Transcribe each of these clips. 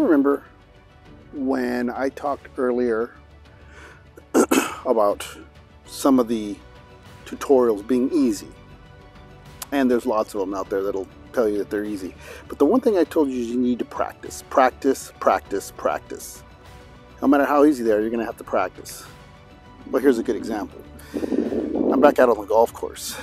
you remember when I talked earlier about some of the tutorials being easy? And there's lots of them out there that'll tell you that they're easy. But the one thing I told you is you need to practice. Practice, practice, practice. No matter how easy they are, you're going to have to practice. Well, here's a good example. I'm back out on the golf course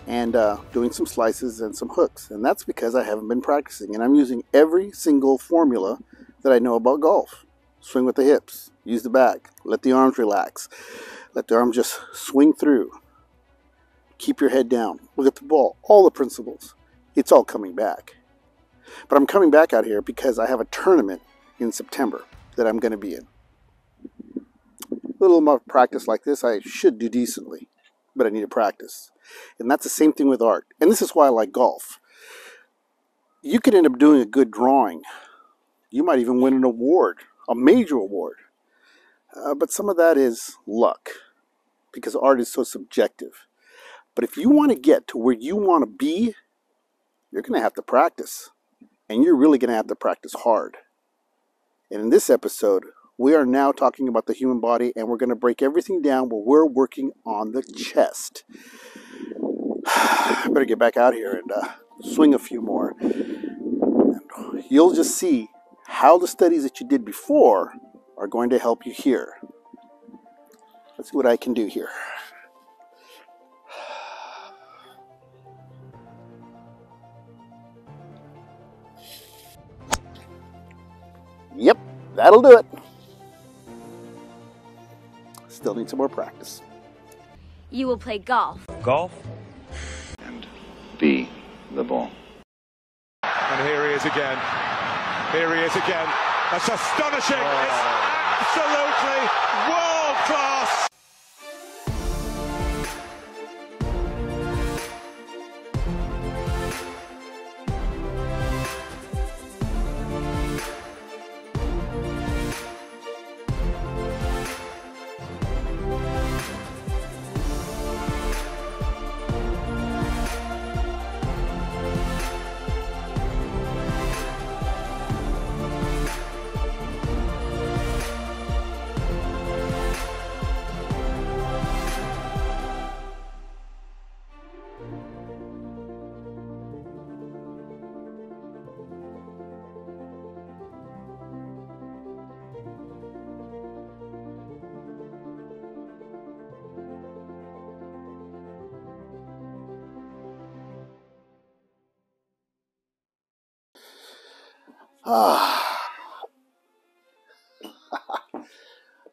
and doing some slices and some hooks. And that's because I haven't been practicing. And I'm using every single formula that I know about golf. Swing with the hips. Use the back. Let the arms relax. Let the arms just swing through. Keep your head down. Look at the ball. All the principles. It's all coming back. But I'm coming back out here because I have a tournament in September that I'm going to be in. A little more practice like this, I should do decently. But I need to practice. And that's the same thing with art. And this is why I like golf. You could end up doing a good drawing. You might even win an award. A major award. But some of that is luck. Because art is so subjective. But if you want to get to where you want to be, you're going to have to practice. And you're really going to have to practice hard. And in this episode, we are now talking about the human body, and we're going to break everything down where we're working on the chest. I better get back out here and swing a few more. And you'll just see how the studies that you did before are going to help you here. Let's see what I can do here. Yep, that'll do it. Still need some more practice. You will play golf. Golf? And be the ball. And here he is again. Here he is again. That's astonishing. It's absolutely world class.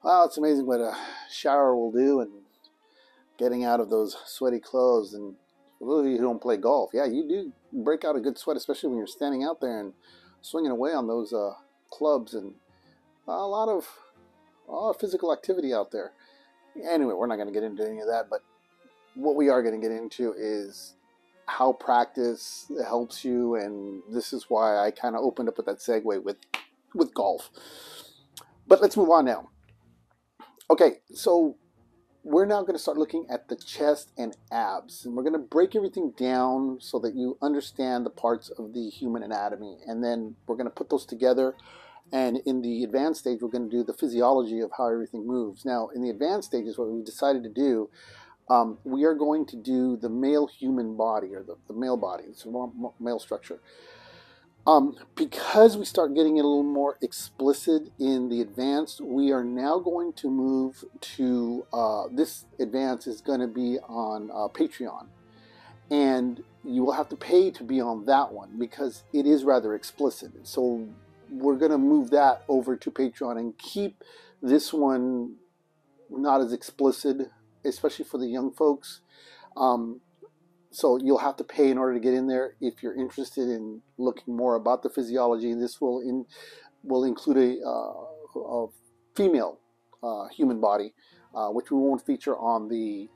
Wow, it's amazing what a shower will do and getting out of those sweaty clothes. And for those of you who don't play golf, yeah, you do break out a good sweat, especially when you're standing out there and swinging away on those clubs, and a lot of physical activity out there. Anyway, we're not going to get into any of that, but what we are going to get into is how practice helps you, and this is why I kind of opened up with that segue with golf. But let's move on now. Okay, so we're now going to start looking at the chest and abs, and we're going to break everything down so that you understand the parts of the human anatomy, and then we're going to put those together, and in the advanced stage we're going to do the physiology of how everything moves. Now, in the advanced stages, what we've decided to do, we are going to do the male human body, or the male body. It's a male structure. Because we start getting it a little more explicit in the advanced, we are now going to move to, this advance is going to be on Patreon. And you will have to pay to be on that one because it is rather explicit. So we're going to move that over to Patreon and keep this one not as explicit, especially for the young folks. So you'll have to pay in order to get in there if you're interested in looking more about the physiology. This will include a female human body, which we won't feature on the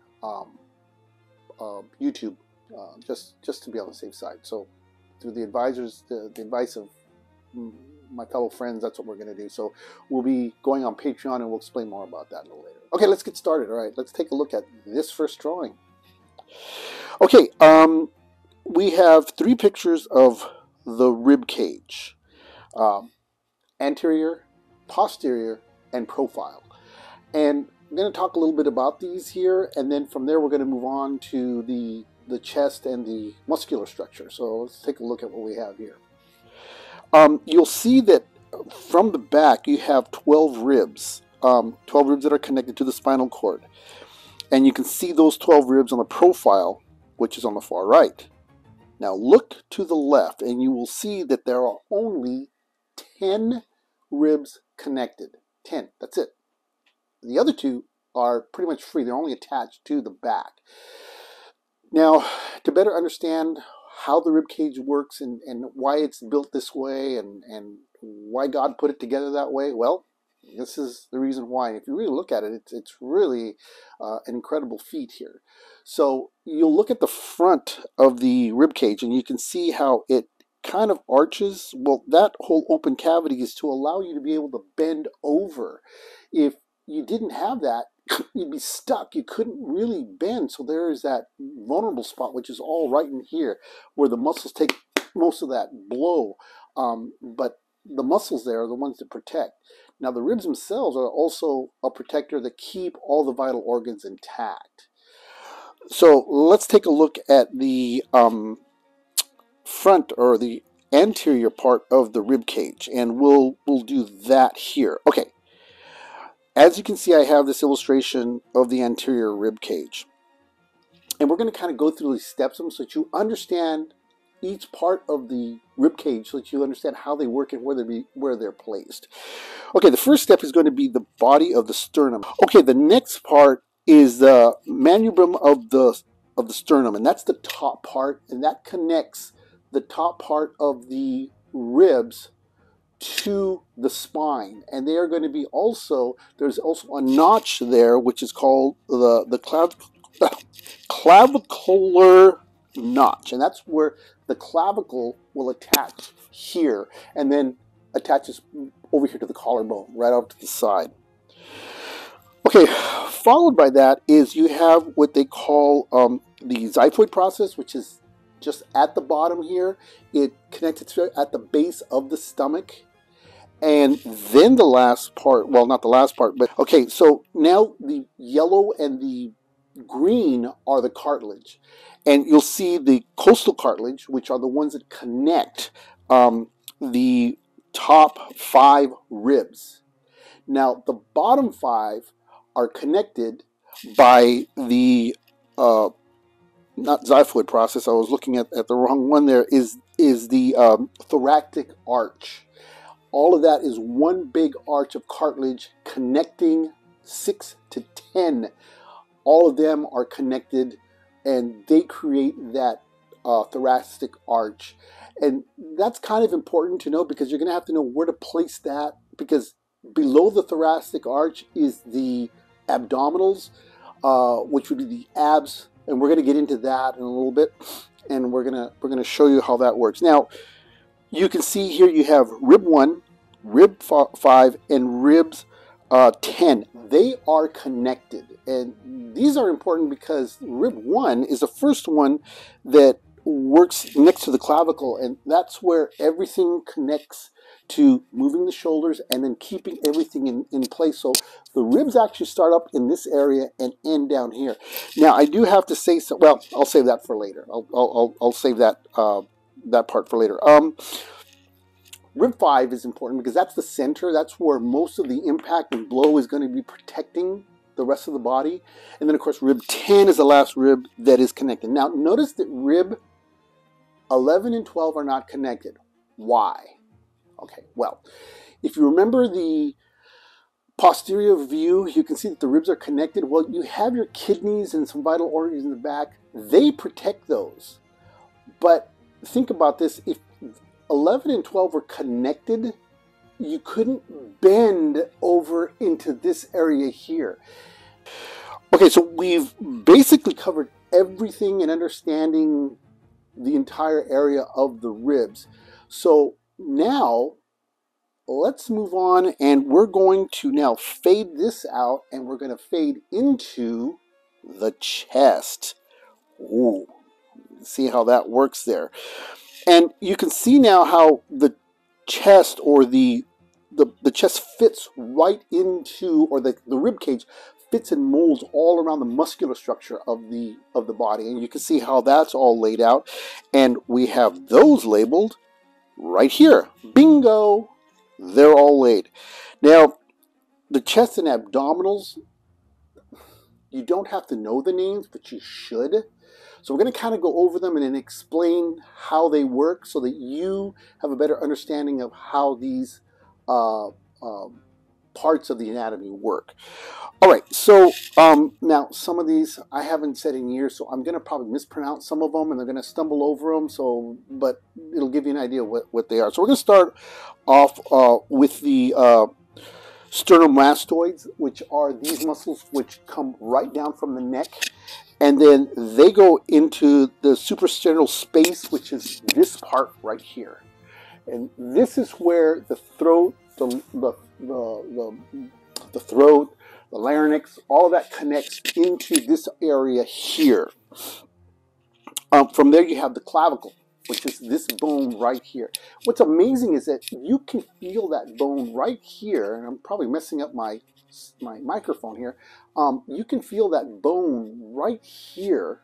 YouTube, just to be on the safe side. So through the advisors, the advice of my fellow friends, that's what we're going to do. So we'll be going on Patreon, and we'll explain more about that a little later. Okay, let's get started. All right, let's take a look at this first drawing. Okay, we have 3 pictures of the rib cage. anterior, posterior, and profile. And I'm going to talk a little bit about these here, and then from there we're going to move on to the chest and the muscular structure. So let's take a look at what we have here. You'll see that from the back you have 12 ribs. 12 ribs that are connected to the spinal cord. And you can see those 12 ribs on the profile, which is on the far right. Now look to the left and you will see that there are only 10 ribs connected. 10, that's it. The other two are pretty much free. They're only attached to the back. Now, to better understand how the rib cage works and why it's built this way and why God put it together that way, well, this is the reason why. And if you really look at it, it's really an incredible feat here. So you'll look at the front of the rib cage and you can see how it kind of arches. Well, that whole open cavity is to allow you to be able to bend over. If you didn't have that, you'd be stuck. You couldn't really bend. So there is that vulnerable spot, which is all right in here, where the muscles take most of that blow. But the muscles there are the ones that protect. Now the ribs themselves are also a protector that keep all the vital organs intact. So let's take a look at the front or the anterior part of the rib cage, and we'll do that here. Okay. As you can see, I have this illustration of the anterior rib cage. And we're going to kind of go through these steps so that you understand each part of the rib cage, so that you understand how they work and where they're placed. Okay, the first step is going to be the body of the sternum. Okay, the next part is the manubrium of the sternum, and that's the top part, and that connects the top part of the ribs to the spine. And they are going to be also, there's also a notch there which is called the clavicular notch, and that's where the clavicle will attach here and then attaches over here to the collarbone, right out to the side. Okay, followed by that is you have what they call the xiphoid process, which is just at the bottom here. It connected to at the base of the stomach. And then the last part, well, not the last part, but okay, so now the yellow and the green are the cartilage. And you'll see the costal cartilage, which are the ones that connect the top 5 ribs. Now, the bottom 5 are connected by the, not xiphoid process, I was looking at the wrong one there, is the thoracic arch. All of that is one big arch of cartilage connecting 6 to 10. All of them are connected and they create that thoracic arch. And that's kind of important to know because you're going to have to know where to place that, because below the thoracic arch is the abdominals, which would be the abs. And we're going to get into that in a little bit. And we're going to show you how that works. Now, you can see here you have rib 1, rib 5, and ribs 10. They are connected. And these are important because rib 1 is the first one that works next to the clavicle. And that's where everything connects to moving the shoulders and then keeping everything in place. So the ribs actually start up in this area and end down here. Now, I do have to say, so, well, I'll save that for later. I'll save that that part for later. Rib 5 is important because that's the center. That's where most of the impact and blow is going to be protecting the rest of the body. And then, of course, rib 10 is the last rib that is connected. Now, notice that rib 11 and 12 are not connected. Why? Okay, well, if you remember the posterior view, you can see that the ribs are connected. Well, you have your kidneys and some vital organs in the back. They protect those. But think about this. If 11 and 12 were connected, you couldn't bend over into this area here. Okay, so we've basically covered everything in understanding the entire area of the ribs. So now let's move on, and we're going to now fade this out, and we're going to fade into the chest. Ooh, see how that works there. And you can see now how the chest, or the the chest fits right into, or the rib cage fits and molds all around the muscular structure of the body, and you can see how that's all laid out. And we have those labeled right here. Bingo! They're all laid. Now, the chest and abdominals, you don't have to know the names, but you should. So we're going to kind of go over them and then explain how they work so that you have a better understanding of how these parts of the anatomy work. All right, so now some of these I haven't said in years, so I'm going to probably mispronounce some of them and they're going to stumble over them, but it'll give you an idea what they are. So we're going to start off with the sternomastoids, which are these muscles which come right down from the neck, and then they go into the suprasternal space, which is this part right here. And this is where the throat, the throat, the larynx, all of that connects into this area here. From there you have the clavicle, which is this bone right here. What's amazing is that you can feel that bone right here, and I'm probably messing up my microphone here. You can feel that bone right here,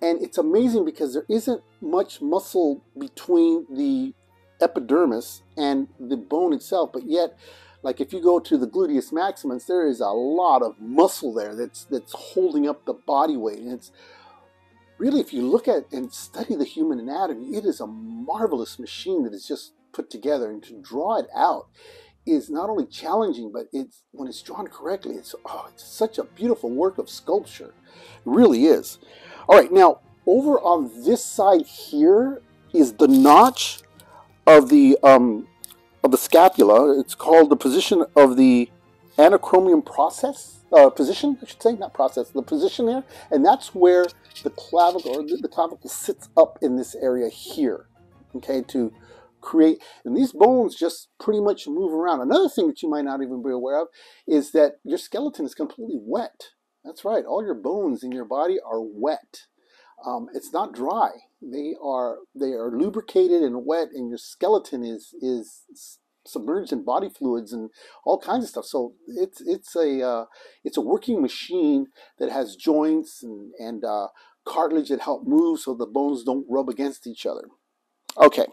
and it's amazing because there isn't much muscle between the epidermis and the bone itself, but yet, like if you go to the gluteus maximus, there is a lot of muscle there that's holding up the body weight. And it's really, if you look at and study the human anatomy, it is a marvelous machine that is just put together, and to draw it out is not only challenging, but it's, when it's drawn correctly, it's such a beautiful work of sculpture. It really is. All right, now over on this side here is the notch of the scapula. It's called the position of the anacromion process. Position, I should say, not process. The position there, and that's where the clavicle, or the clavicle, sits up in this area here. Okay, to create, and these bones just pretty much move around. Another thing that you might not even be aware of is that your skeleton is completely wet. That's right, all your bones in your body are wet. It's not dry. They are lubricated and wet, and your skeleton is submerged in body fluids and all kinds of stuff. So it's a working machine that has joints and cartilage that help move so the bones don't rub against each other. Okay.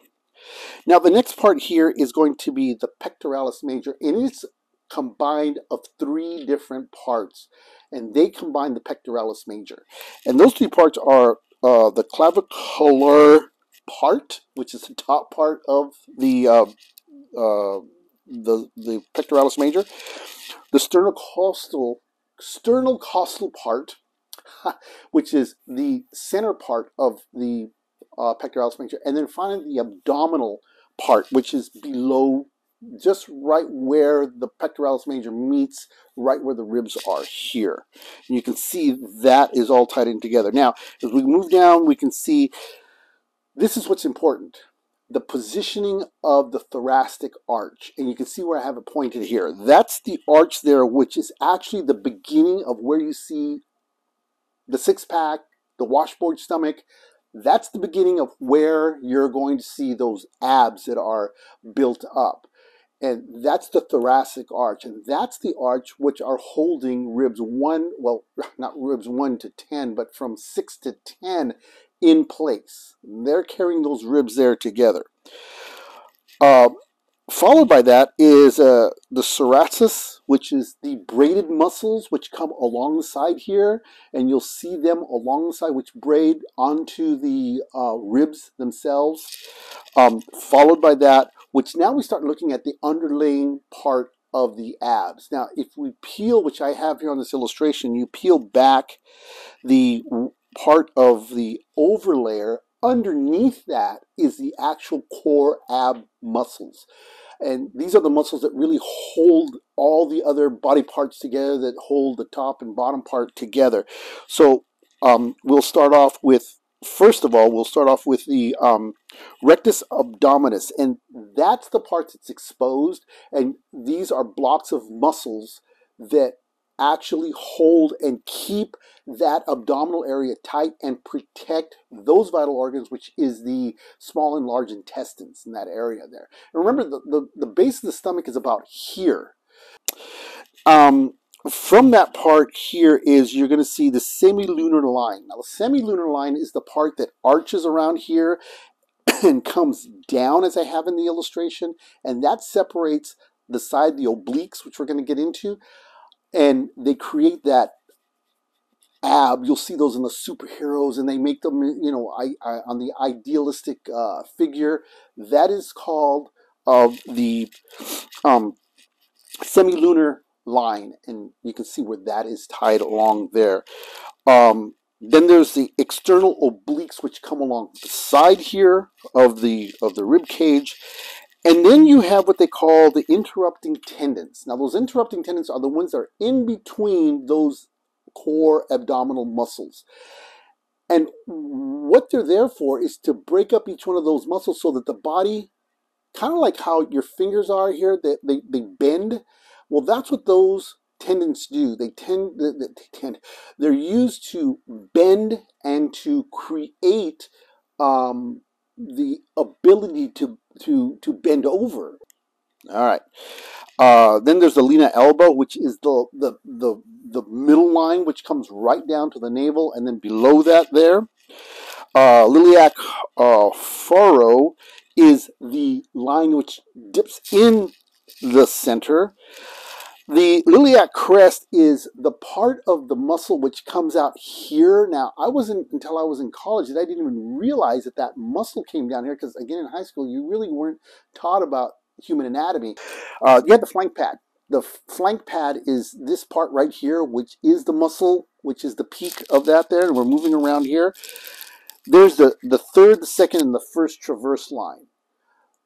Now the next part here is going to be the pectoralis major, and it's combined of 3 different parts, and they combine the pectoralis major. And those 3 parts are the clavicular part, which is the top part of the pectoralis major, the sternocostal part, which is the center part of the pectoralis major, and then finally the abdominal part, which is below, just right where the pectoralis major meets, right where the ribs are here. And you can see that is all tied in together. Now, as we move down, we can see this is what's important. The positioning of the thoracic arch, and you can see where I have it pointed here. That's the arch there, which is actually the beginning of where you see the six-pack, the washboard stomach. That's the beginning of where you're going to see those abs that are built up. And that's the thoracic arch, and that's the arch which are holding ribs 1, well, not ribs 1 to 10, but from 6 to 10 in place. They're carrying those ribs there together. Followed by that is the serratus, which is the braided muscles which come along the side here, and you'll see them along the side which braid onto the ribs themselves. Followed by that, which now we start looking at the underlying part of the abs. Now, if we peel, which I have here on this illustration, you peel back the part of the overlayer, underneath that is the actual core ab muscles. And these are the muscles that really hold all the other body parts together, that hold the top and bottom part together. So we'll start off with, first of all, we'll start off with the rectus abdominis, and that's the part that's exposed, and these are blocks of muscles that actually hold and keep that abdominal area tight and protect those vital organs, which is the small and large intestines in that area there. And remember, the base of the stomach is about here. From that part here is you're going to see the semilunar line. Now, the semilunar line is the part that arches around here and comes down, as I have in the illustration, and that separates the side, the obliques, which we're going to get into, and they create that ab. You'll see those in the superheroes, and they make them, you know, on the idealistic figure. That is called the semilunar line, and you can see where that is tied along there. Then there's the external obliques, which come along the side here of the rib cage. And then you have what they call the interrupting tendons. Now, those interrupting tendons are the ones that are in between those core abdominal muscles. And what they're there for is to break up each one of those muscles so that the body, kind of like how your fingers are here, they bend. Well, that's what those tendons do. They're used to bend and to create the ability to bend over. All right. Then there's the linea alba, which is the middle line, which comes right down to the navel, and then below that there, iliac furrow is the line which dips in the center. The iliac crest is the part of the muscle which comes out here. Now, until I was in college that I didn't even realize that that muscle came down here, because again, in high school, you really weren't taught about human anatomy. You had the flank pad. The flank pad is this part right here, which is the muscle, which is the peak of that there, and we're moving around here. There's the third, the second, and the first transverse line.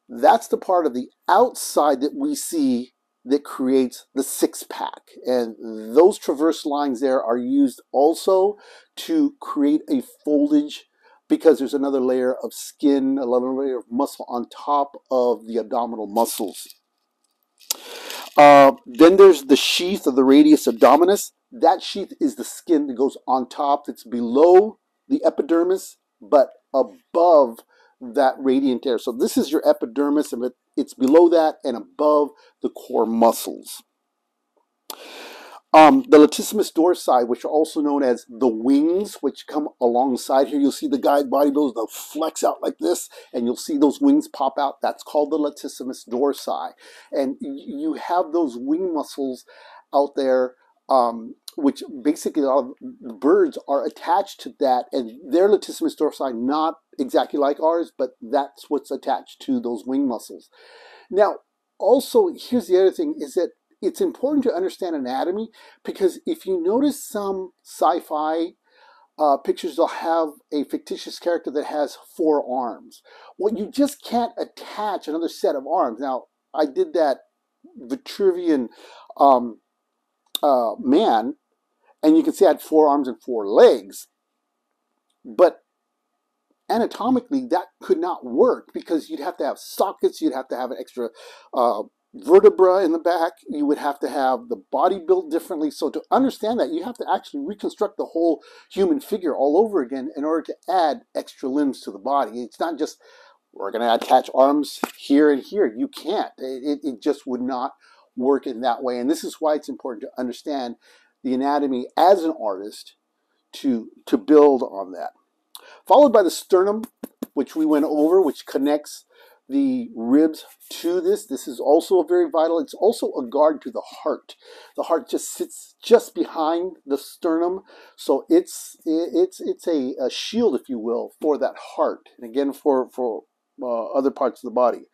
That's the part of the outside that we see that creates the six-pack. And those transverse lines there are used also to create a foldage, because there's another layer of skin, another layer of muscle on top of the abdominal muscles. Then there's the sheath of the radius abdominis. That sheath is the skin that goes on top, that's below the epidermis, but above that radiant area. So this is your epidermis, and it's below that and above the core muscles. The latissimus dorsi, which are also known as the wings, which come alongside here. You'll see the guy's body, they'll flex out like this, and you'll see those wings pop out. That's called the latissimus dorsi. And you have those wing muscles out there, which basically all the birds are attached to that, and their latissimus dorsi not exactly like ours, but that's what's attached to those wing muscles. Now, also, here's the other thing, is that it's important to understand anatomy, because if you notice some sci-fi pictures, they'll have a fictitious character that has 4 arms. Well, you just can't attach another set of arms. Now, I did that Vitruvian man, and you can see I had 4 arms and 4 legs, but anatomically that could not work, because you'd have to have sockets, you'd have to have an extra vertebra in the back, you would have to have the body built differently. So to understand that, you have to actually reconstruct the whole human figure all over again in order to add extra limbs to the body. It's not just, we're going to attach arms here and here. You can't. It just would not work in that way. And this is why it's important to understand the anatomy as an artist to build on that. Followed by the sternum, which we went over, which connects the ribs to this. This is also very vital. It's also a guard to the heart. The heart just sits just behind the sternum, so it's a shield, if you will, for that heart, and again for other parts of the body.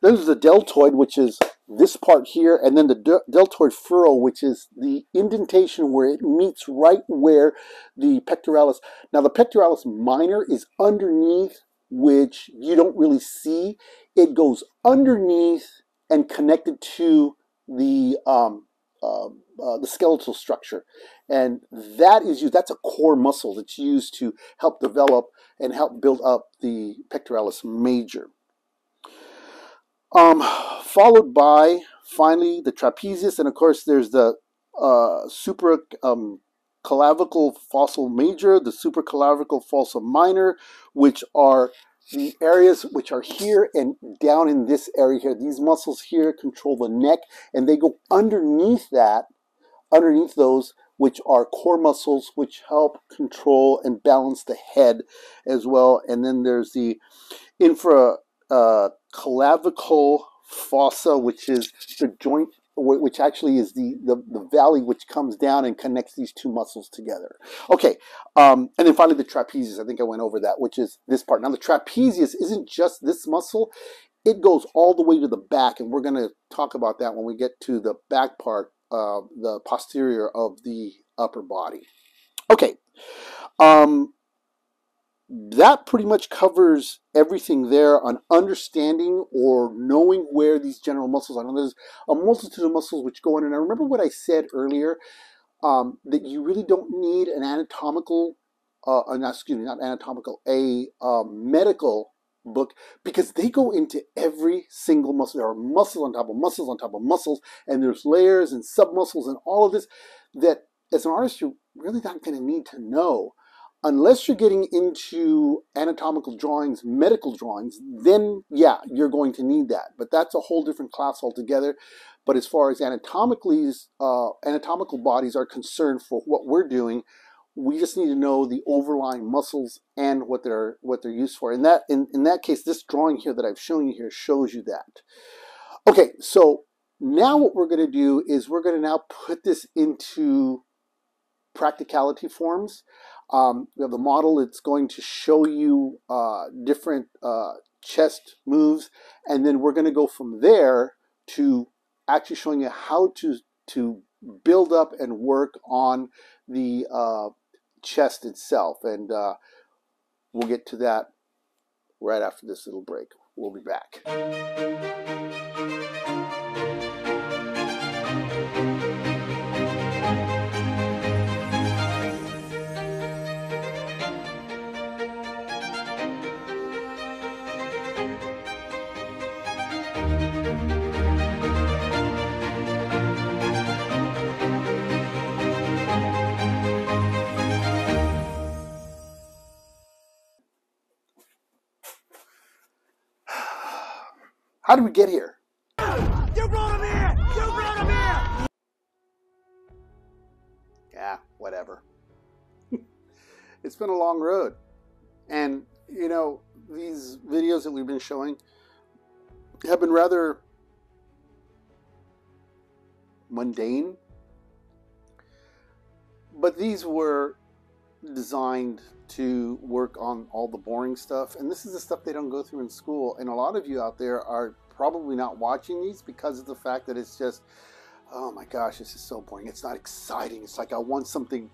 Then there's the deltoid, which is this part here, and then the deltoid furrow, which is the indentation where it meets right where the pectoralis. Now, the pectoralis minor is underneath, which you don't really see. It goes underneath and connected to the skeletal structure, and that is used. That's a core muscle that's used to help develop and help build up the pectoralis major. Followed by finally the trapezius, and of course there's the supraclavicle fossa major, the supraclavicle fossa minor, which are the areas which are here and down in this area here. These muscles here control the neck, and they go underneath that, underneath those, which are core muscles, which help control and balance the head as well. And then there's the infraclavicle fossa, which is the joint, which actually is the valley which comes down and connects these two muscles together. Okay, and then finally the trapezius. I think I went over that, which is this part. Now the trapezius isn't just this muscle. It goes all the way to the back, and we're going to talk about that when we get to the back part, the posterior of the upper body. Okay, that pretty much covers everything there on understanding or knowing where these general muscles are. Now, there's a multitude of muscles which go in, and I remember what I said earlier, that you really don't need an anatomical, not anatomical, a medical book, because they go into every single muscle. There are muscles on top of muscles on top of muscles, and there's layers and submuscles and all of this that as an artist you're really not going to need to know. Unless you're getting into anatomical drawings, medical drawings, then yeah, you're going to need that. But that's a whole different class altogether. But as far as anatomical bodies are concerned for what we're doing, we just need to know the overlying muscles and what they're used for. In that case, this drawing here that I've shown you here shows you that. Okay, so now what we're going to do is we're going to now put this into practicality forms. We have the model. It's going to show you different chest moves, and then we're going to go from there to actually showing you how to build up and work on the chest itself. And we'll get to that right after this little break. We'll be back. How did we get here? You brought him here! You brought him here! Yeah, whatever. It's been a long road. And, you know, these videos that we've been showing have been rather mundane. But these were designed to work on all the boring stuff, and this is the stuff they don't go through in school. And a lot of you out there are probably not watching these because of the fact that it's just, oh my gosh, this is so boring. It's not exciting. It's like I want something.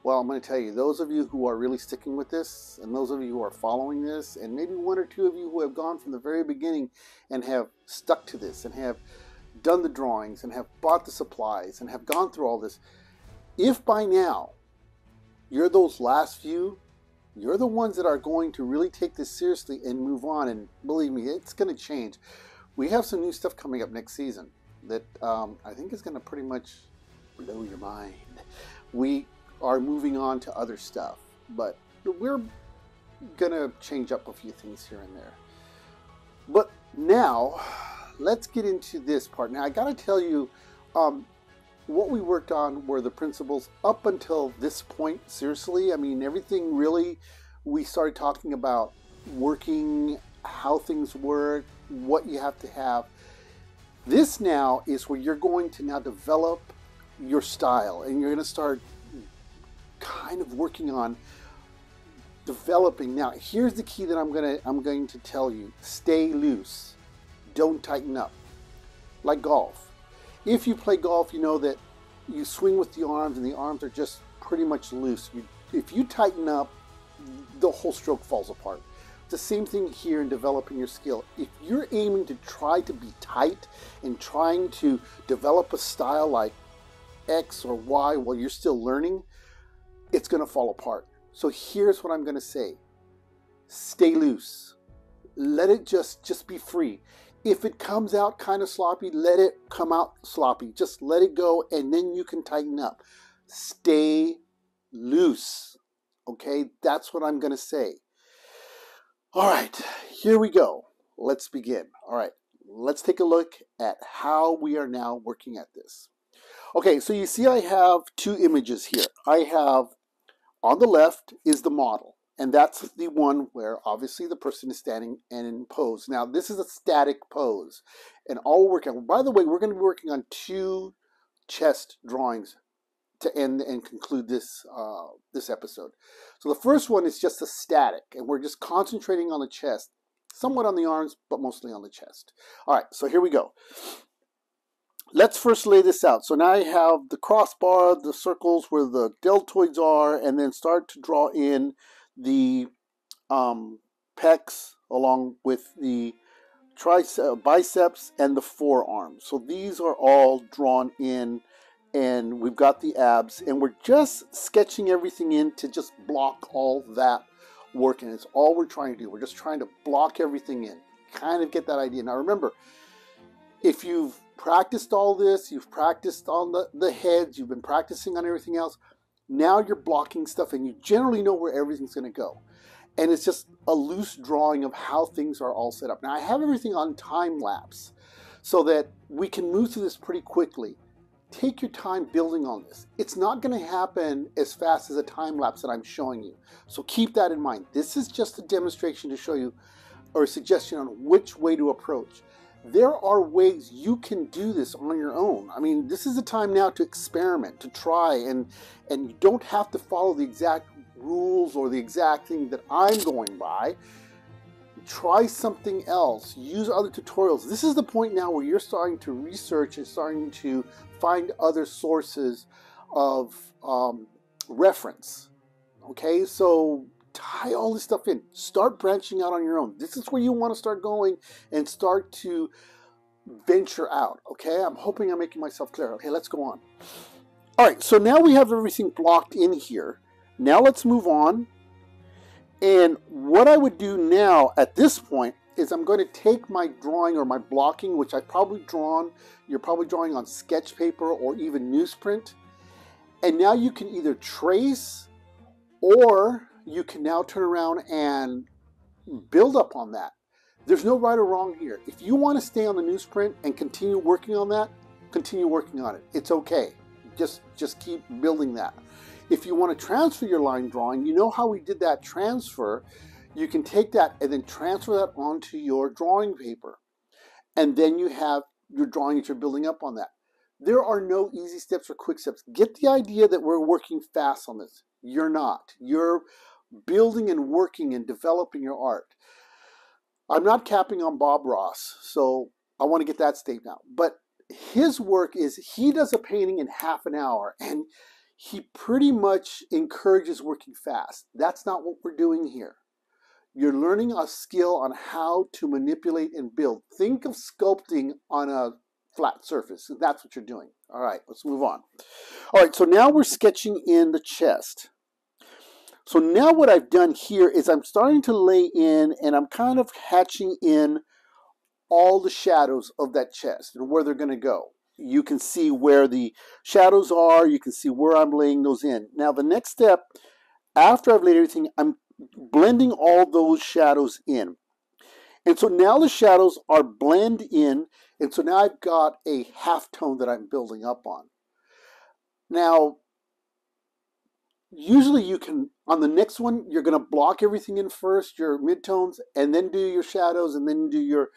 Well, I'm going to tell you, those of you who are really sticking with this, and those of you who are following this, and maybe one or two of you who have gone from the very beginning and have stuck to this and have done the drawings and have bought the supplies and have gone through all this, if by now you're those last few, you're the ones that are going to really take this seriously and move on. And believe me, it's going to change. We have some new stuff coming up next season that I think is going to pretty much blow your mind. We are moving on to other stuff, but we're going to change up a few things here and there. But now, let's get into this part. Now, I got to tell you, what we worked on were the principles up until this point. Seriously, I mean, everything really, we started talking about working, how things work, what you have to have. This now is where you're going to now develop your style, and you're going to start kind of working on developing. Now, here's the key that I'm going to tell you. Stay loose. Don't tighten up. Like golf. If you play golf, you know that you swing with the arms and the arms are just pretty much loose. If you tighten up, the whole stroke falls apart. It's the same thing here in developing your skill. If you're aiming to try to be tight and trying to develop a style like X or Y while you're still learning, it's going to fall apart. So here's what I'm going to say. Stay loose. Let it just be free. If it comes out kind of sloppy, let it come out sloppy. Just let it go, and then you can tighten up. Stay loose. Okay, that's what I'm going to say. All right, here we go. Let's begin. All right, let's take a look at how we are now working at this. Okay, so you see I have two images here. I have, on the left is the model, and that's the one where obviously the person is standing and in pose. Now, this is a static pose, and all we're working on, by the way, we're going to be working on two chest drawings to end and conclude this this episode. So the first one is just a static, and we're just concentrating on the chest, somewhat on the arms, but mostly on the chest. All right, so here we go. Let's first lay this out. So now I have the crossbar, the circles where the deltoids are, and then start to draw in the pecs along with the biceps and the forearms. So these are all drawn in, and we've got the abs, and we're just sketching everything in to just block all that work, and it's all we're trying to do. We're just trying to block everything in, kind of get that idea. Now remember, if you've practiced all this, you've practiced on the heads, you've been practicing on everything else, now you're blocking stuff and you generally know where everything's going to go. And it's just a loose drawing of how things are all set up. Now I have everything on time lapse so that we can move through this pretty quickly. Take your time building on this. It's not going to happen as fast as a time lapse that I'm showing you. So keep that in mind. This is just a demonstration to show you, or a suggestion on which way to approach. There are ways you can do this on your own. I mean, this is the time now to experiment, to try, and you don't have to follow the exact rules or the exact thing that I'm going by. Try something else. Use other tutorials. This is the point now where you're starting to research and starting to find other sources of reference. Okay, so tie all this stuff in. Start branching out on your own. This is where you want to start going and start to venture out. Okay, I'm hoping I'm making myself clear. Okay, let's go on. All right, so now we have everything blocked in here. Now let's move on. And what I would do now at this point is I'm going to take my drawing or my blocking, which I've probably drawn, you're probably drawing on sketch paper or even newsprint. And now you can either trace, or you can now turn around and build up on that. There's no right or wrong here. If you want to stay on the newsprint and continue working on that, continue working on it. It's okay. Just keep building that. If you want to transfer your line drawing, you know how we did that transfer. You can take that and then transfer that onto your drawing paper. And then you have your drawing that you're building up on that. There are no easy steps or quick steps. Get the idea that we're working fast on this. You're not. You're building and working and developing your art. I'm not capping on Bob Ross, so I want to get that statement out. But his work is, he does a painting in half an hour, and he pretty much encourages working fast. That's not what we're doing here. You're learning a skill on how to manipulate and build. Think of sculpting on a flat surface. That's what you're doing. All right, let's move on. All right, so now we're sketching in the chest. So now what I've done here is I'm starting to lay in, and I'm kind of hatching in all the shadows of that chest and where they're going to go. You can see where the shadows are. You can see where I'm laying those in. Now the next step, after I've laid everything, I'm blending all those shadows in. And so now the shadows are blend in, and so now I've got a halftone that I'm building up on. Now, usually you can, on the next one, you're going to block everything in first, your midtones, and then do your shadows, and then do your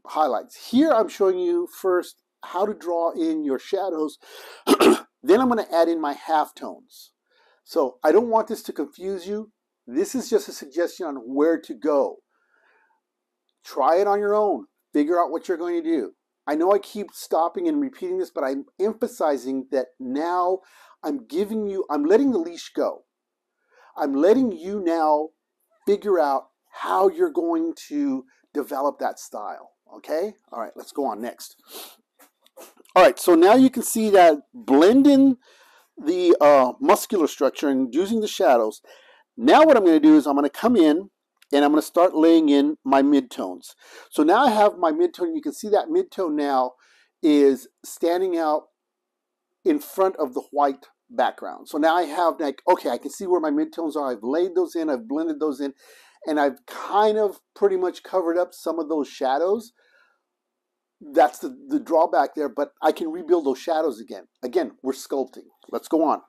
highlights. Here I'm showing you first how to draw in your shadows. Then I'm going to add in my halftones. So I don't want this to confuse you. This is just a suggestion on where to go. Try it on your own. Figure out what you're going to do. I know I keep stopping and repeating this, but I'm emphasizing that now I'm letting the leash go. I'm letting you now figure out how you're going to develop that style. Okay? All right, let's go on next. All right, so now you can see that blend in the muscular structure and using the shadows. Now what I'm going to do is I'm going to come in and I'm going to start laying in my midtones. So now I have my midtone. You can see that midtone now is standing out in front of the white background. So now I have, like, okay, I can see where my midtones are. I've laid those in, I've blended those in, and I've kind of pretty much covered up some of those shadows. That's the drawback there, but I can rebuild those shadows again. Again, we're sculpting. Let's go on.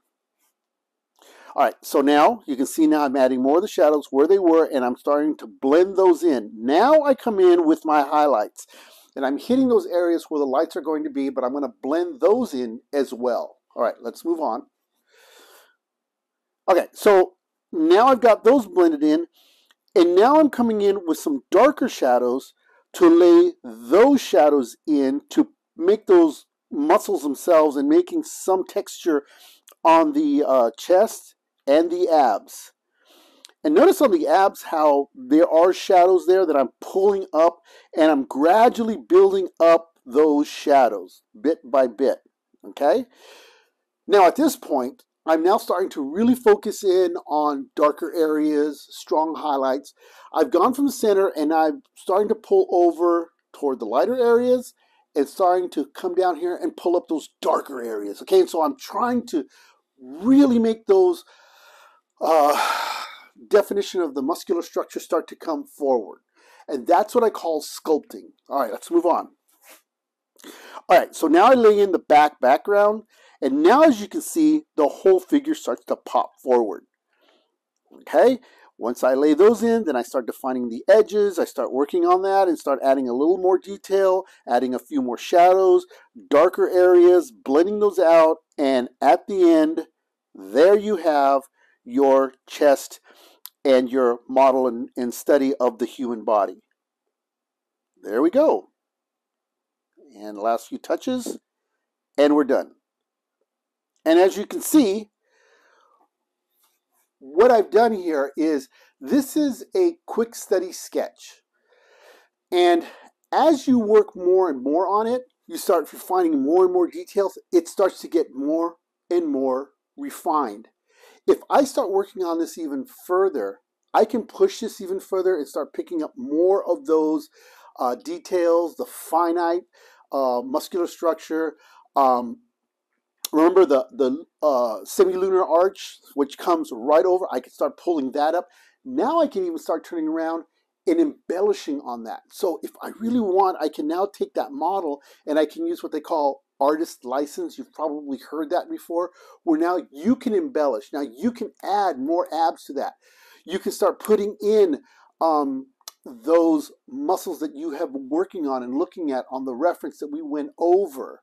All right, so now you can see now I'm adding more of the shadows where they were, and I'm starting to blend those in. Now I come in with my highlights, and I'm hitting those areas where the lights are going to be, but I'm going to blend those in as well. All right, let's move on. Okay, so now I've got those blended in, and now I'm coming in with some darker shadows to lay those shadows in to make those muscles themselves and making some texture on the chest and the abs. And notice on the abs how there are shadows there that I'm pulling up, and I'm gradually building up those shadows bit by bit. Okay? Now at this point, I'm now starting to really focus in on darker areas, strong highlights. I've gone from the center and I'm starting to pull over toward the lighter areas and starting to come down here and pull up those darker areas. Okay, and so I'm trying to really make those definition of the muscular structure start to come forward. And that's what I call sculpting. All right, let's move on. All right, so now I lay in the background, and now as you can see, the whole figure starts to pop forward. Okay, once I lay those in, then I start defining the edges. I start working on that and start adding a little more detail, adding a few more shadows, darker areas, blending those out, and at the end, there you have your chest and your model and study of the human body. There we go. And the last few touches, and we're done. And as you can see, what I've done here is this is a quick study sketch. And as you work more and more on it, you start finding more and more details. It starts to get more and more refined. If I start working on this even further, I can push this even further and start picking up more of those details, the finite muscular structure. Remember the semilunar arch, which comes right over. I can start pulling that up. Now I can even start turning around and embellishing on that. So if I really want, I can now take that model and I can use what they call artist license. You've probably heard that before, where now you can embellish. Now you can add more abs to that. You can start putting in those muscles that you have been working on and looking at on the reference that we went over.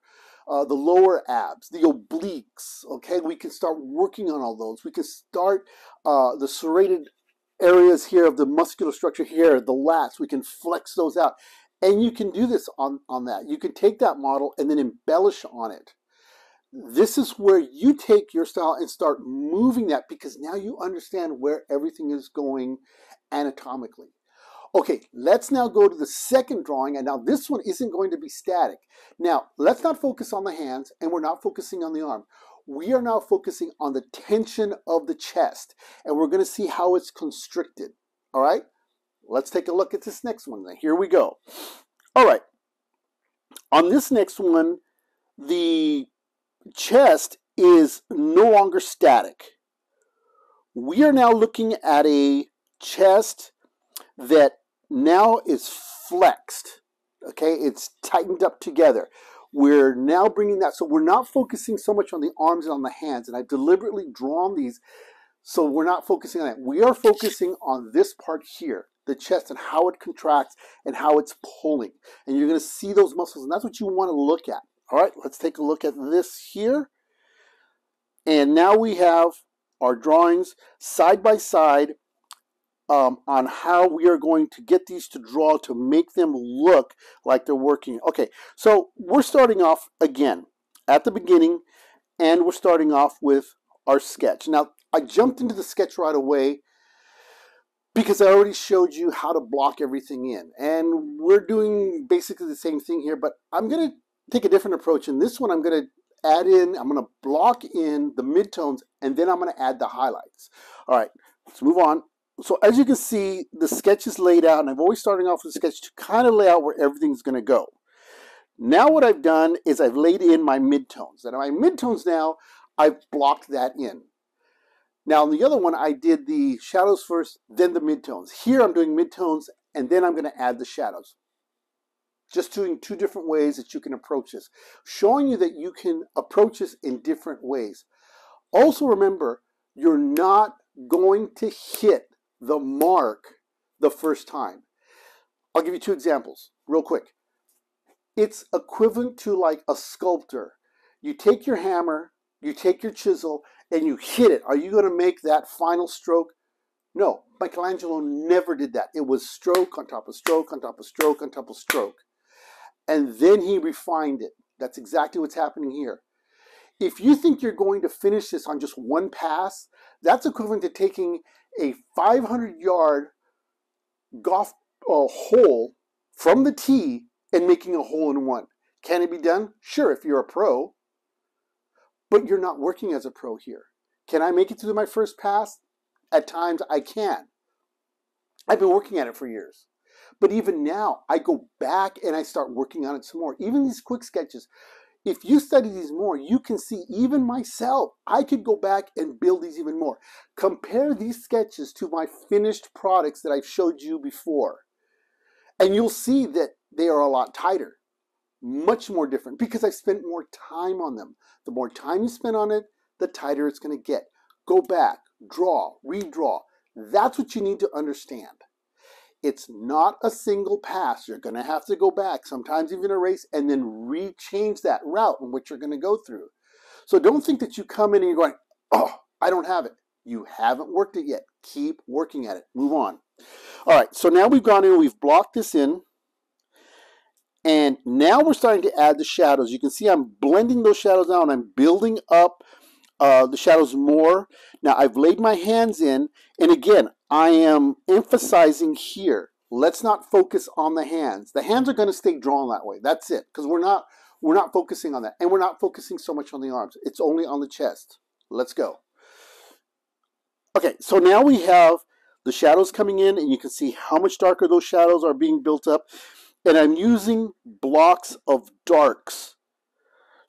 The lower abs, the obliques, okay? We can start working on all those. We can start the serrated areas here of the muscular structure here, the lats. We can flex those out. And you can do this on that. You can take that model and then embellish on it. This is where you take your style and start moving that, because now you understand where everything is going anatomically. Okay, let's now go to the second drawing, and now this one isn't going to be static. Now, let's not focus on the hands, and we're not focusing on the arm. We are now focusing on the tension of the chest, and we're going to see how it's constricted. All right, let's take a look at this next one. Here we go. All right, on this next one, the chest is no longer static. We are now looking at a chest that now is flexed. Okay, it's tightened up together. We're now bringing that, so we're not focusing so much on the arms and on the hands, and I've deliberately drawn these so we're not focusing on that. We are focusing on this part here, the chest, and how it contracts and how it's pulling. And you're going to see those muscles, and that's what you want to look at. All right, let's take a look at this here. And now we have our drawings side by side on how we are going to get these to draw to make them look like they're working. Okay, so we're starting off again at the beginning, and we're starting off with our sketch. Now, I jumped into the sketch right away because I already showed you how to block everything in. And we're doing basically the same thing here, but I'm going to take a different approach. In this one, I'm going to add in, I'm going to block in the midtones, and then I'm going to add the highlights. All right, let's move on. So as you can see, the sketch is laid out, and I'm always starting off with a sketch to kind of lay out where everything's going to go. Now what I've done is I've laid in my midtones. And my midtones now, I've blocked that in. Now on the other one, I did the shadows first, then the midtones. Here I'm doing midtones, and then I'm going to add the shadows. Just doing two different ways that you can approach this. Showing you that you can approach this in different ways. Also remember, you're not going to hit the mark the first time. I'll give you two examples real quick. It's equivalent to like a sculptor. You take your hammer, you take your chisel, and you hit it. Are you going to make that final stroke? No, Michelangelo never did that. It was stroke on top of stroke on top of stroke on top of stroke. And then he refined it. That's exactly what's happening here. If you think you're going to finish this on just one pass, that's equivalent to taking a 500-yard golf hole from the tee and making a hole in one. Can it be done? Sure, if you're a pro. But you're not working as a pro here. Can I make it through my first pass? At times I can. I've been working at it for years. But even now, I go back and I start working on it some more. Even these quick sketches. If you study these more, you can see even myself, I could go back and build these even more. Compare these sketches to my finished products that I've showed you before. And you'll see that they are a lot tighter, much more different, because I've spent more time on them. The more time you spend on it, the tighter it's going to get. Go back, draw, redraw. That's what you need to understand. It's not a single pass. You're going to have to go back, sometimes even erase, and then rechange that route in which you're going to go through. So don't think that you come in and you're going, oh, I don't have it. You haven't worked it yet. Keep working at it. Move on. All right, so now we've gone in, we've blocked this in, and now we're starting to add the shadows. You can see I'm blending those shadows out, and I'm building up the shadows more. Now I've laid my hands in, and again, I am emphasizing here. Let's not focus on the hands. The hands are going to stay drawn that way. That's it, because we're not focusing on that, and we're not focusing so much on the arms. It's only on the chest. Let's go. Okay, so now we have the shadows coming in, and you can see how much darker those shadows are being built up. And I'm using blocks of darks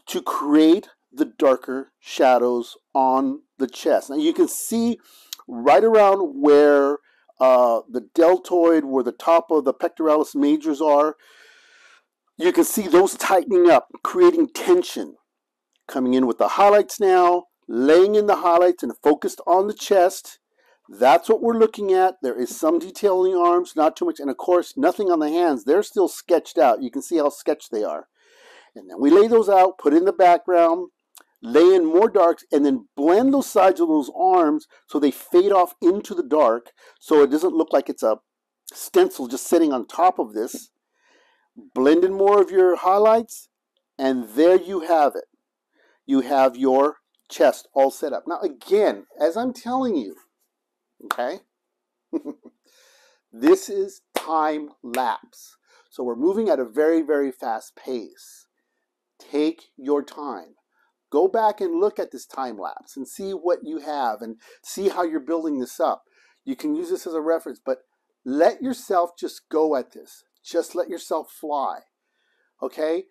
to create the darker shadows on the chest. Now you can see right around where the deltoid, where the top of the pectoralis majors are, you can see those tightening up, creating tension. Coming in with the highlights now, laying in the highlights and focused on the chest. That's what we're looking at. There is some detail in the arms, not too much, and of course nothing on the hands. They're still sketched out. You can see how sketched they are. And then we lay those out, put in the background, lay in more darks, and then blend those sides of those arms so they fade off into the dark, so it doesn't look like it's a stencil just sitting on top of this. Blend in more of your highlights, and there you have it. You have your chest all set up. Now again, as I'm telling you, okay, this is time lapse. So we're moving at a very, very fast pace. Take your time. Go back and look at this time lapse and see what you have and see how you're building this up. You can use this as a reference, but let yourself just go at this. Just let yourself fly. Okay?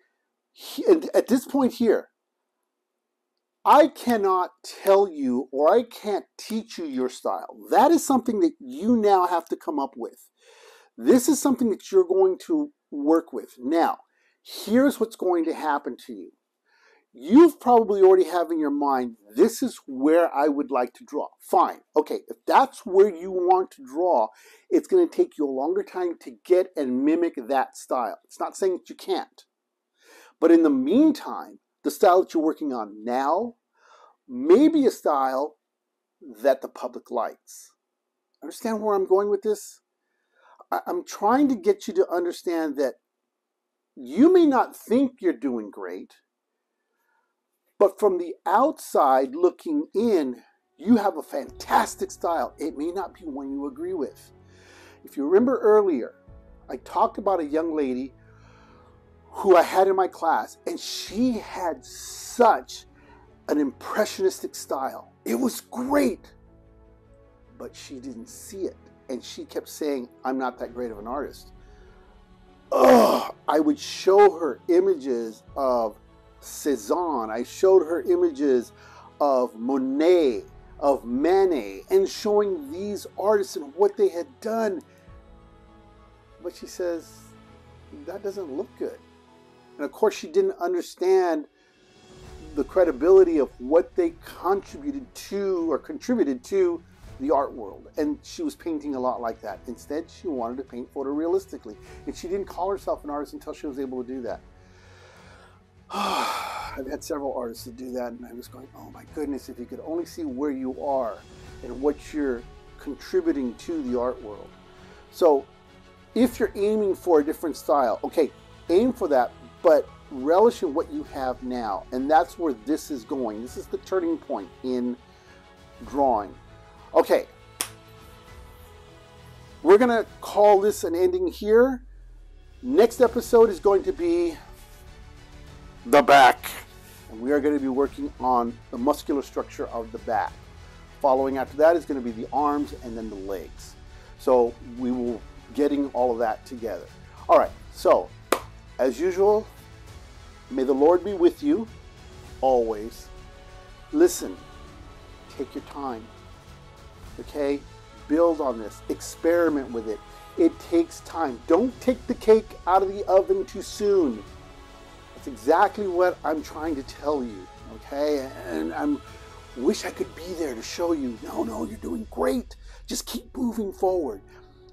And at this point here, I cannot tell you or I can't teach you your style. That is something that you now have to come up with. This is something that you're going to work with. Now, here's what's going to happen to you. You've probably already have in your mind, this is where I would like to draw. Fine. Okay, if that's where you want to draw, it's going to take you a longer time to get and mimic that style. It's not saying that you can't. But in the meantime, the style that you're working on now may be a style that the public likes. Understand where I'm going with this? I'm trying to get you to understand that you may not think you're doing great, but from the outside looking in, you have a fantastic style. It may not be one you agree with. If you remember earlier, I talked about a young lady who I had in my class, and she had such an impressionistic style. It was great, but she didn't see it. and she kept saying, I'm not that great of an artist. Ugh, I would show her images of Cézanne. I showed her images of Monet, of Manet, and showing these artists and what they had done. But she says, that doesn't look good. And of course, she didn't understand the credibility of what they contributed to the art world. And she was painting a lot like that. Instead, she wanted to paint photorealistically. And she didn't call herself an artist until she was able to do that. I've had several artists to do that, and I was going, oh my goodness, if you could only see where you are and what you're contributing to the art world. So if you're aiming for a different style, okay, aim for that, but relish in what you have now. And that's where this is going. This is the turning point in drawing. Okay, we're going to call this an ending here. Next episode is going to be the back. And we are going to be working on the muscular structure of the back. Following after that is going to be the arms and then the legs. So we will getting all of that together. All right, so as usual, may the Lord be with you always. Listen, take your time. Okay, build on this, experiment with it. It takes time. Don't take the cake out of the oven too soon. That's exactly what I'm trying to tell you. Okay, and I wish I could be there to show you. No, you're doing great. Just keep moving forward.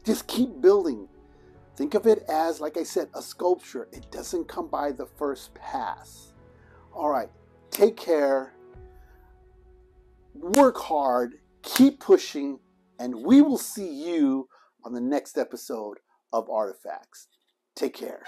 Just keep building. Think of it as, like I said, a sculpture. It doesn't come by the first pass. All right, take care. Work hard. Keep pushing, and we will see you on the next episode of Artifacts. Take care.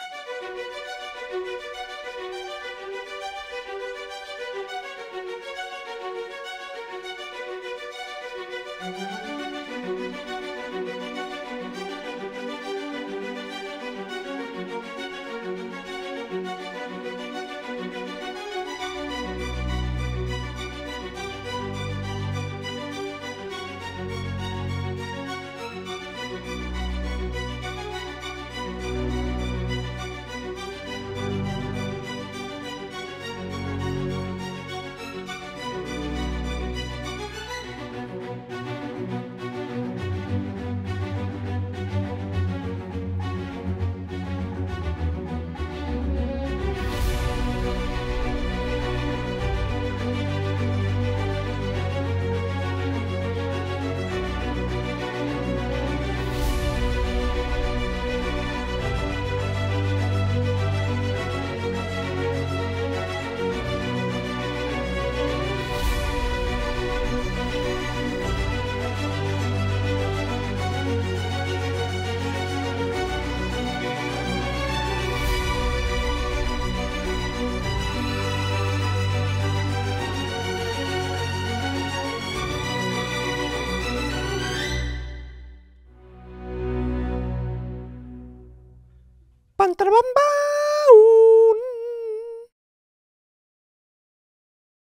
Pantalabamba!